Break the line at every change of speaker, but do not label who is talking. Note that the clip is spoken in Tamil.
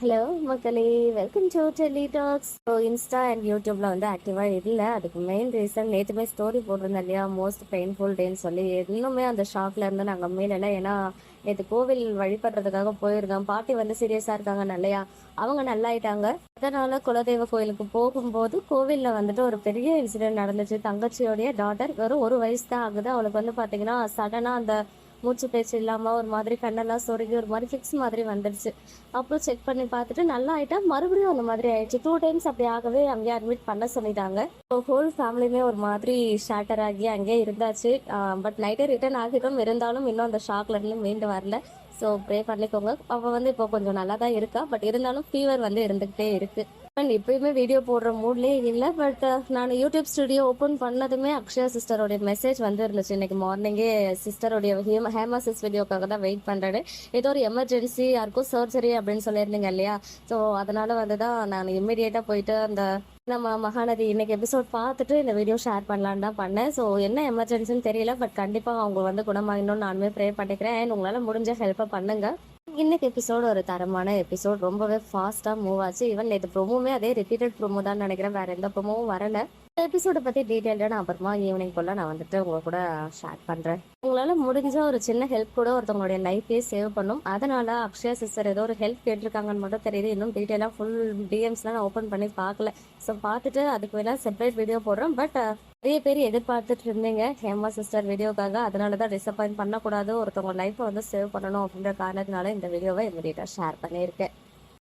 ஹலோ மக்களே, welcome to Delhi talks. So insta and யூடியூப்ல வந்து ஆக்டிவாக இல்லை. அதுக்கு மெயின் ரீசன் நேற்றுமே ஸ்டோரி போட்டிருந்தேன் இல்லையா, மோஸ்ட் பெயின்ஃபுல் டேன்னு சொல்லி. இன்னுமே அந்த ஷாக்ல இருந்து நாங்கள் மீளலை. ஏன்னா நேற்று கோவில் வழிபடுறதுக்காக போயிருந்தோம். பாட்டி வந்து சீரியஸாக இருக்காங்க இல்லையா, அவங்க நல்லாயிட்டாங்க. அதனால குலதெய்வ கோயிலுக்கு போகும்போது கோவிலில் வந்துட்டு ஒரு பெரிய இன்சிடென்ட் நடந்துச்சு. தங்கச்சியோடைய டாட்டர் வெறும் 1 வயசு தான் ஆகுது. அவளுக்கு வந்து பார்த்தீங்கன்னா சடனாக அந்த மூச்சு பேச்சு இல்லாமல் ஒரு மாதிரி கண்ணெல்லாம் சொருகி ஒரு மாதிரி ஃபிக்ஸ் மாதிரி வந்துடுச்சு. அப்புறம் செக் பண்ணி பார்த்துட்டு நல்லா ஆயிட்டா, மறுபடியும் அந்த மாதிரி ஆயிடுச்சு. 2 டைம்ஸ் அப்படி ஆகவே அங்கேயே அட்மிட் பண்ண சொல்லிட்டாங்க. ஹோல் ஃபேமிலியுமே ஒரு மாதிரி ஷேட்டர் ஆகி அங்கேயே இருந்தாச்சு. பட் நைட்டே ரிட்டர்ன் ஆகிட்டோம். இருந்தாலும் இன்னும் அந்த ஷாக்ல இருந்து மீண்டு வரல. ஸோ ப்ரே பண்ணிக்கோங்க. அவள் வந்து இப்போ கொஞ்சம் நல்லா தான் இருக்கா. பட் இருந்தாலும் ஃபீவர் வந்து இருந்துகிட்டே இருக்கு. அண்ட் இப்பயுமே வீடியோ போடுற மூட்லேயே இல்லை. பட் நான் யூடியூப் ஸ்டுடியோ ஓப்பன் பண்ணதுமே அக்ஷயா சிஸ்டரோடைய மெசேஜ் வந்து இருந்துச்சு. இன்னைக்கு மார்னிங்கே சிஸ்டருடைய ஹேமா சிஸ் வீடியோக்காக தான் வெயிட் பண்ணுறேன். ஏதோ ஒரு எமர்ஜென்சி, யாருக்கும் சர்ஜரி அப்படின்னு சொல்லியிருந்தீங்க இல்லையா. ஸோ அதனால வந்து தான் நான் இம்மிடியேட்டாக போயிட்டு அந்த நம்ம மகாநதி இன்னைக்கு எபிசோட் பார்த்துட்டு இந்த வீடியோ ஷேர் பண்ணலான்னு தான் பண்ணேன். ஸோ என்ன எமர்ஜென்சின்னு தெரியல. பட் கண்டிப்பாக அவங்க வந்து குணமாகணும்னு நானுமே ப்ரே பண்ணிக்கிறேன். அண்ட் உங்களால் முடிஞ்ச ஹெல்ப்பை பண்ணுங்க. இன்னைக்கு எபிசோடு ஒரு தரமான எபிசோட். ரொம்பவே ஃபாஸ்ட்டாக மூவ் ஆச்சு. ஈவன் நேற்று ப்ரோமோமே அதே ரிப்பீட்டட் ப்ரோமோ தான் நினைக்கிறேன். வேற எந்த ப்ரோமோவும் வரல. எபிசோடை பற்றி டீட்டெயில்டாக நான் அப்புறமா ஈவினிங் போல் நான் வந்துட்டு உங்க கூட ஷேர் பண்ணுறேன். உங்களால் முடிஞ்ச ஒரு சின்ன ஹெல்ப் கூட ஒருத்தவங்களுடைய லைஃபே சேவ் பண்ணும். அதனால அக்ஷயா சிஸ்டர் ஏதோ ஒரு ஹெல்ப் கேட்டிருக்காங்கன்னு மட்டும் தெரியுது. இன்னும் டீட்டெயிலாக ஃபுல் டிஎம்ஸ்லாம் நான் ஓப்பன் பண்ணி பார்க்கல. ஸோ பார்த்துட்டு அதுக்கு வேணால் செப்பரேட் வீடியோ போடுறோம். பட் நிறைய பேர் எதிர்பார்த்துட்டு இருந்தீங்க ஹேமா சிஸ்டர் வீடியோக்காக. அதனால தான் டிசப்பாயின்ட் பண்ணக்கூடாது, ஒருத்தவங்க லைஃப்பை வந்து சேவ் பண்ணணும் அப்படின்ற காரணத்தினால இந்த வீடியோவை இமீடியட்டாக ஷேர் பண்ணியிருக்கேன்.